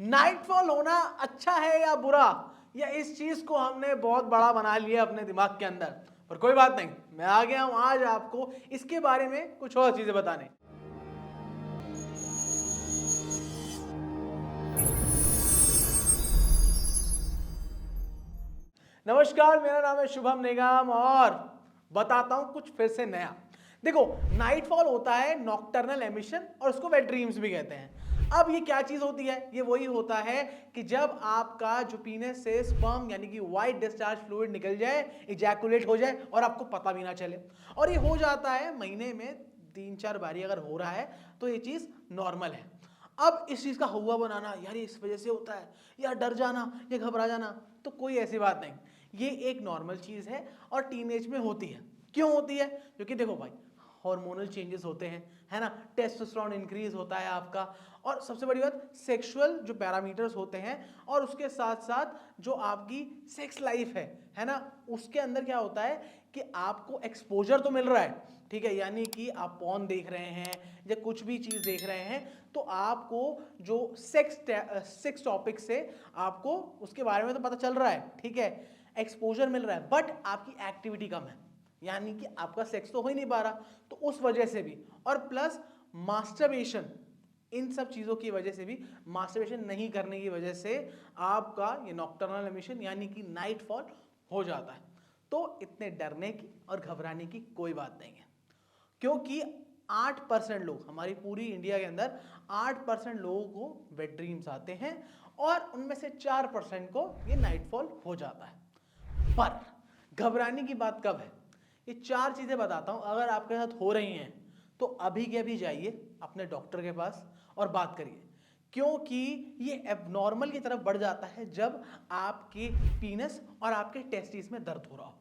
Nightfall होना अच्छा है या बुरा, या इस चीज को हमने बहुत बड़ा बना लिया अपने दिमाग के अंदर। पर कोई बात नहीं, मैं आ गया हूं आज आपको इसके बारे में कुछ और चीजें बताने। नमस्कार, मेरा नाम है शुभम निगम और बताता हूं कुछ फिर से नया। देखो, नाइटफॉल होता है नॉकटर्नल एमिशन और उसको वेट ड्रीम्स भी कहते हैं। अब ये क्या चीज होती है? ये वही होता है कि जब आपका जो पीनस से स्पर्म यानी कि व्हाइट डिस्चार्ज फ्लूइड निकल जाए, इजैकुलेट हो जाए और आपको पता भी ना चले। और ये हो जाता है महीने में 3-4 बारी। अगर हो रहा है तो ये चीज नॉर्मल है। अब इस चीज का हुआ बनाना, यार इस वजह से होता है, या डर जाना या घबरा जाना, तो कोई ऐसी बात नहीं। ये एक नॉर्मल चीज है और टीनेज में होती है। क्यों होती है? क्योंकि देखो भाई, हार्मोनल चेंजेस होते हैं, है ना, टेस्टोस्टेरोन इंक्रीज होता है आपका, और सबसे बड़ी बात सेक्सुअल जो पैरामीटर्स होते हैं, और उसके साथ साथ जो आपकी सेक्स लाइफ है ना, उसके अंदर क्या होता है कि आपको एक्सपोजर तो मिल रहा है, ठीक है, यानी कि आप पॉर्न देख रहे हैं या कुछ भी चीज देख रहे हैं, तो आपको जो सेक्स टॉपिक से आपको उसके बारे में तो पता चल रहा है, ठीक है, एक्सपोजर मिल रहा है, बट आपकी एक्टिविटी कम है, यानी कि आपका सेक्स तो हो ही नहीं पा रहा, तो उस वजह से भी, और प्लस मास्टरबेशन, इन सब चीजों की वजह से भी, मास्टरबेशन नहीं करने की वजह से आपका ये नॉकटर्नल एमिशन यानी कि नाइटफॉल हो जाता है। तो इतने डरने की और घबराने की कोई बात नहीं है, क्योंकि 8% लोग, हमारी पूरी इंडिया के अंदर 8% लोगों को वेट ड्रीम्स आते हैं और उनमें से 4% को ये नाइटफॉल हो जाता है। पर घबराने की बात कब है? ये 4 चीजें बताता हूं, अगर आपके साथ हो रही हैं तो अभी के अभी जाइए अपने डॉक्टर के पास और बात करिए, क्योंकि ये एबनॉर्मल की तरफ बढ़ जाता है जब आपके पीनस और आपके टेस्टिस में दर्द हो रहा हो,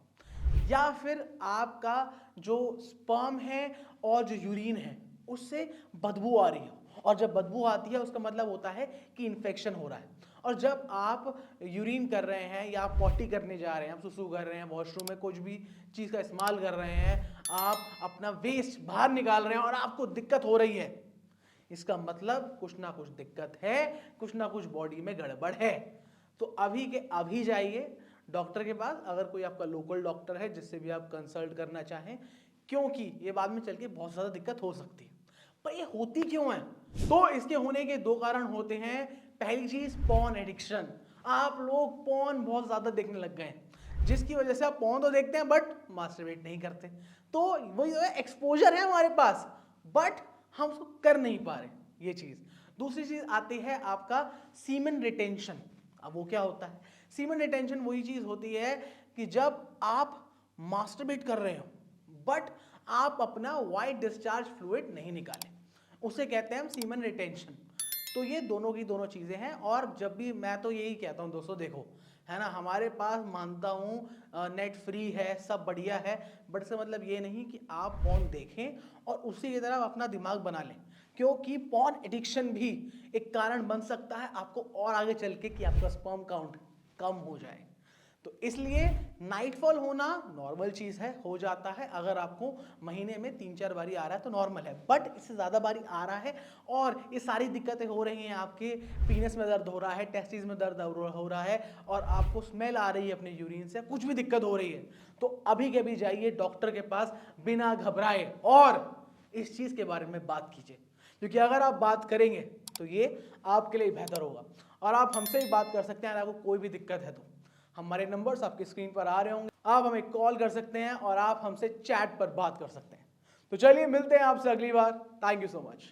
या फिर आपका जो स्पर्म है और जो यूरिन है उससे बदबू आ रही हो, और जब बदबू आती है उसका मतलब होता है कि इन्फेक्शन हो रहा है। और जब आप यूरिन कर रहे हैं या आप पॉटी करने जा रहे हैं, आप सुसु कर रहे हैं, वॉशरूम में कुछ भी चीज़ का इस्तेमाल कर रहे हैं, आप अपना वेस्ट बाहर निकाल रहे हैं और आपको दिक्कत हो रही है, इसका मतलब कुछ ना कुछ दिक्कत है, कुछ ना कुछ बॉडी में गड़बड़ है। तो अभी के अभी जाइए डॉक्टर के पास, अगर कोई आपका लोकल डॉक्टर है जिससे भी आप कंसल्ट करना चाहें, क्योंकि ये बाद में चल के बहुत ज़्यादा दिक्कत हो सकती है। पर ये होती क्यों है? तो इसके होने के 2 कारण होते हैं। पहली चीज, पॉर्न एडिक्शन। आप लोग पॉर्न बहुत ज़्यादा देखने लग गए हैं, जिसकी वजह से आप पॉर्न तो देखते हैं बट मास्टरबेट नहीं करते। तो वही एक्सपोजर है हमारे पास, बट हम उसको कर नहीं पा रहे, ये चीज। दूसरी चीज आती है आपका सीमेन रिटेंशन। अब वो क्या होता है? सीमेन रिटेंशन वही चीज होती है कि जब आप मास्टरबेट कर रहे हो बट आप अपना वाइट डिस्चार्ज फ्लूइड नहीं निकाले, उसे कहते हैं हम सीमेन रिटेंशन। तो ये दोनों की दोनों चीजें हैं। और जब भी मैं तो यही कहता हूं दोस्तों, देखो, है ना, हमारे पास मानता हूं नेट फ्री है, सब बढ़िया है, बट इसका मतलब ये नहीं कि आप पॉर्न देखें और उसी की तरह अपना दिमाग बना लें, क्योंकि पॉर्न एडिक्शन भी एक कारण बन सकता है आपको और आगे चल के कि आपका स्पर्म काउंट कम हो जाए। तो इसलिए नाइटफॉल होना नॉर्मल चीज है, हो जाता है। अगर आपको महीने में 3-4 बारी आ रहा है तो नॉर्मल है, बट इससे ज्यादा बारी आ रहा है और ये सारी दिक्कतें हो रही हैं, आपके पीनस में दर्द हो रहा है, टेस्टिस में दर्द हो रहा है, और आपको स्मेल आ रही है अपने यूरिन से, कुछ भी दिक्कत हो रही है, तो अभी के अभी जाइए डॉक्टर के पास बिना घबराए और इस चीज के बारे में बात कीजिए, क्योंकि अगर आप बात करेंगे तो ये आपके लिए बेहतर होगा। और आप हमसे भी बात कर सकते हैं अगर आपको कोई भी दिक्कत है तो। हमारे नंबर्स आपकी स्क्रीन पर आ रहे होंगे, आप हमें कॉल कर सकते हैं और आप हमसे चैट पर बात कर सकते हैं। तो चलिए मिलते हैं आपसे अगली बार। Thank you so much.